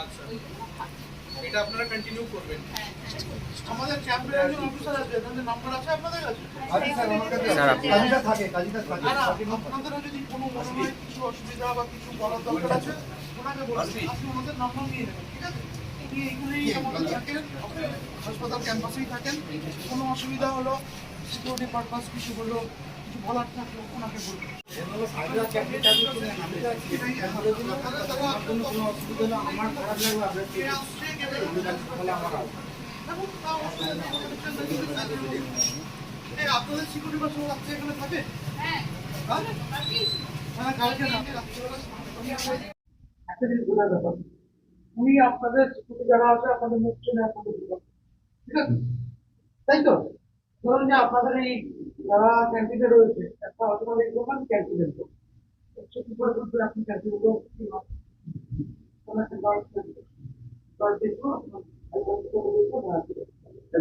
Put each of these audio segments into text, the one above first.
আচ্ছা, এটা আপনারা কন্টিনিউ করবেন। আমাদের ক্যাম্পের একজন অফিসার আছে, তাদের নাম্বার আছে আপনাদের কাছে? স্যার কাজীটা থাকে না, আপনাদেরও যদি কোনো মনে হয় কিছু অসুবিধা বা কিছু বলার দরকার আছে ওনাকে বলবেন, আপনি ওনাদের নাম্বার নিয়ে নেবেন, ঠিক আছে? উনি এইখানেই আমাদের থাকেন, হাসপাতাল ক্যাম্পাসেই থাকেন। কোনো অসুবিধা হলো, সিকিউরিটি পারপাস কিছু হলো, কিছু বলার থাকলো ওনাকে বলবেন। কোনো অসুবিধা না, আমার খারাপ লাগবে আপনাদের সিকিউরিটি পারসন রাত্রে এখানে থাকে? হ্যাঁ, কালকে না, একটা জিনিস বোঝার ব্যাপার, উনি আপনাদের সিকিউরিটি যারা আছে আপনাদের মুখ চেনে আপনাদের ঠিক আছে, তাই তো? ধরুন যে আপনাদের এই যারা ক্যান্টিনে রয়েছে একটা অটোমেটিক দোকান ক্যান্টিনের দোকান, কি করে করবে আপনি ক্যান্টিন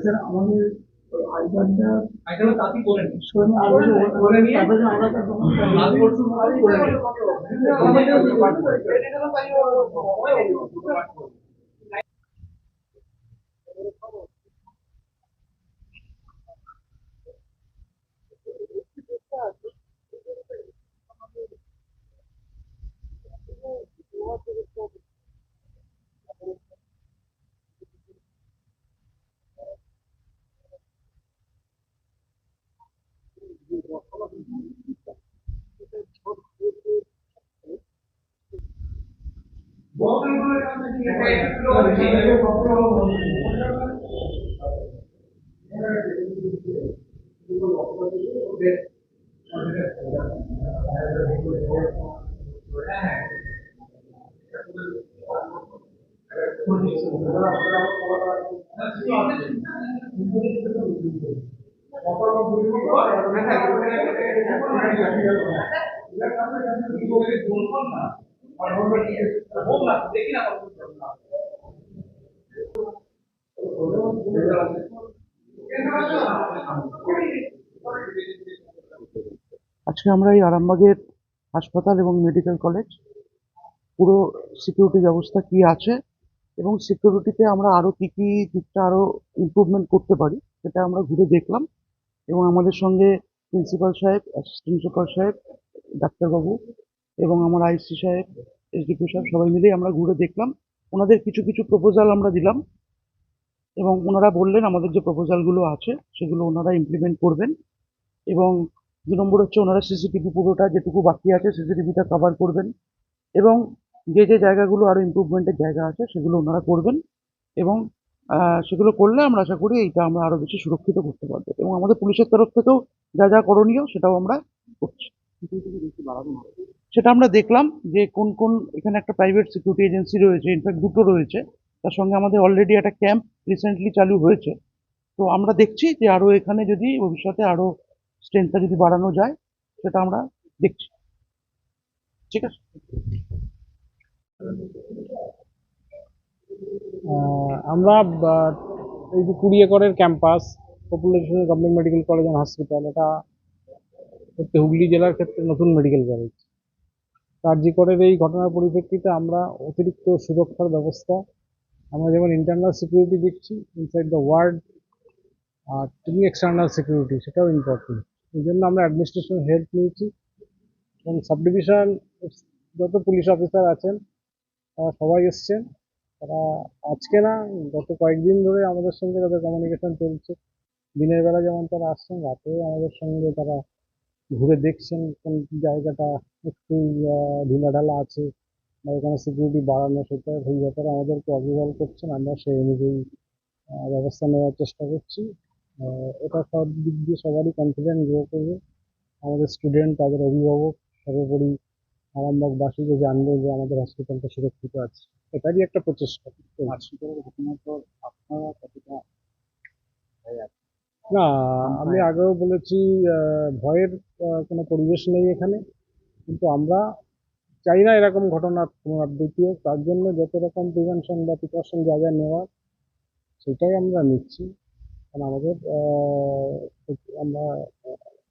স্যার আমাদের আইকার্ডটা তাঁতি বলেন করে নিয়ে আমরা আজকে আমরা এই আরামবাগের হাসপাতাল এবং মেডিকেল কলেজ পুরো সিকিউরিটি ব্যবস্থা কি আছে এবং সিকিউরিটিতে আমরা আরো কি কি দিকটা আরো ইমপ্রুভমেন্ট করতে পারি সেটা আমরা ঘুরে দেখলাম। এবং আমাদের সঙ্গে প্রিন্সিপাল সাহেব, অ্যাসিস্ট্যান্ট প্রিন্সিপাল সাহেব, ডাক্তারবাবু এবং আমার আইসি সাহেব, এসডিপিও সাহেব সবাই মিলেই আমরা ঘুরে দেখলাম। ওনাদের কিছু কিছু প্রপোজাল আমরা দিলাম এবং ওনারা বললেন আমাদের যে প্রপোজালগুলো আছে সেগুলো ওনারা ইমপ্লিমেন্ট করবেন। এবং ২ নম্বর হচ্ছে ওনারা সিসিটিভি পুরোটা যেটুকু বাকি আছে সিসিটিভিটা কভার করবেন এবং যে জায়গাগুলো আরো ইমপ্রুভমেন্টের জায়গা আছে সেগুলো ওনারা করবেন। এবং সেগুলো করলে আমরা আশা করি এইটা আমরা আরো বেশি সুরক্ষিত করতে পারবো এবং আমাদের পুলিশের তরফ থেকেও যা যা করণীয় সেটাও আমরা করছি। সেটা আমরা দেখলাম যে কোন কোন এখানে একটা প্রাইভেট সিকিউরিটি এজেন্সি রয়েছে, ইনফ্যাক্ট দুটো রয়েছে, তার সঙ্গে আমাদের অলরেডি একটা ক্যাম্প রিসেন্টলি চালু হয়েছে। তো আমরা দেখছি যে আরো এখানে যদি ভবিষ্যতে আরো স্ট্রেংথটা যদি বাড়ানো যায় সেটা আমরা দেখছি। ঠিক আছে। আমরা এই যে 20 একরের campus population government medical college and hospital, এটা হচ্ছে হুগলি জেলার ক্ষেত্রে নতুন মেডিকেল কলেজ। কার্যকরের এই ঘটনার পরিপ্রেক্ষিতে আমরা অতিরিক্ত সুরক্ষার ব্যবস্থা, আমরা যেমন ইন্টারনাল সিকিউরিটি দিচ্ছি ইনসাইড দ্য ওয়ার্ড, আর তেমনি এক্সটার্নাল সিকিউরিটি সেটাও ইম্পর্টেন্ট। এই জন্য আমরা অ্যাডমিনিস্ট্রেশন হেল্প নিয়েছি এবং সাব ডিভিশন যত পুলিশ অফিসার আছেন তারা সবাই এসছেন। তারা আজকে না, গত কয়েকদিন ধরে আমাদের সঙ্গে তাদের কমিউনিকেশন চলছে। দিনের বেলা যেমন তারা আসছেন, রাতেও আমাদের সঙ্গে তারা ঘুরে দেখছেন কোন জায়গাটা একটু ঢিলাঢালা আছে বা এখানে সিকিউরিটি বাড়ানো, সেটা সেই ব্যাপারে আমাদেরকে অবহিত করছেন। আমরা সেই অনুযায়ী ব্যবস্থা নেওয়ার চেষ্টা করছি। এটা সব দিক দিয়ে সবারই কনফিডেন্স গ্রো করবে। আমাদের স্টুডেন্ট, তাদের অভিভাবক, সর্বোপরি আরামবাগবাসী যে জানবে যে আমাদের হসপিটালটা সুরক্ষিত আছে, এটারই একটা প্রচেষ্টা চলছে। না, আমি আগেও বলেছি, ভয়ের কোনো পরিবেশ নেই এখানে, কিন্তু আমরা চাই না এরকম ঘটনার পুনরাবৃত্তি হোক। তার জন্য যত রকম প্রিভেনশন বা প্রিকশন যা যা নেওয়ার সেটাই আমরা নিচ্ছি। কারণ আমাদের আমরা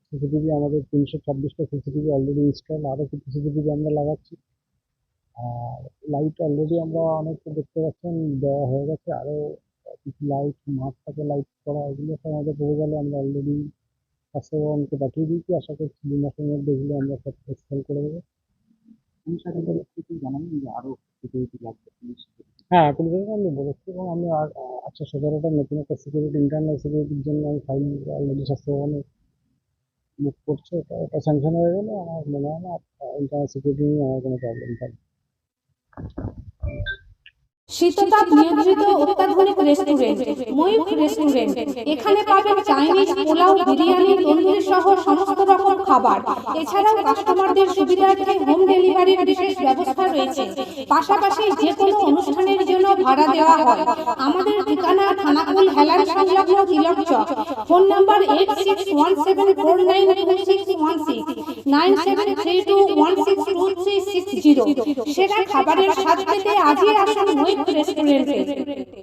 সিসিটিভি, আমাদের 326টা সিসিটিভি অলরেডি ইনস্টল, আরও কিছু সিসিটিভি আমরা লাগাচ্ছি। আর লাইট অলরেডি আমরা অনেক দেখতে পাচ্ছেন দেওয়া হয়ে গেছে, আরও কিছু লাইট মাঠটাকে লাইট করা এগুলো সব আমাদের প্রপোজালে আমরা অলরেডি স্বাস্থ্যভবনকে পাঠিয়ে দিয়েছি। আশা করছি 2 মাসের মধ্যে এগুলো আমরা সব ইনস্টল করে দেবো। পুলিশ আধিকারিককে জানাবেন যে আরো সিকিউরিটি লাগবে পুলিশ। হ্যাঁ, পুলিশকে আমি বলেছি এবং আমি আচ্ছা 17টা নতুন একটা সিকিউরিটি ইন্টারনাল সিকিউরিটির জন্য আমি ফাইল অলরেডি স্বাস্থ্যভবনে বুক করছে। এটা স্যাংশন হয়ে গেলে আমার মনে হয় না ইন্টারনাল সিকিউরিটি নিয়ে আমার কোনো প্রবলেম থাকবে। শীততাপ নিয়ন্ত্রিত অত্যাধুনিক রেস্টুরেন্ট ময়ূখ রেস্টুরেন্ট। এখানে পাবেন চাইনিজ, পোলাও, বিরিয়ানি, তন্দুরি সহ সমস্ত রকম খাবার। এছাড়াও কাস্টমারদের সুবিধার্থে হোম ডেলিভারির বিশেষ ব্যবস্থা রয়েছে। পাশাপাশি যে কোনো অনুষ্ঠানের জন্য ভাড়া দেওয়া হয়। আমাদের ঠিকানা থানাকুল হেলান সংলগ্ন তিলক চক। Phone number 8617492616 9732162360। সেরা খাবারের স্বাদ পেতে আজই আসুন ময়ূখ রেস্টুরেন্টে।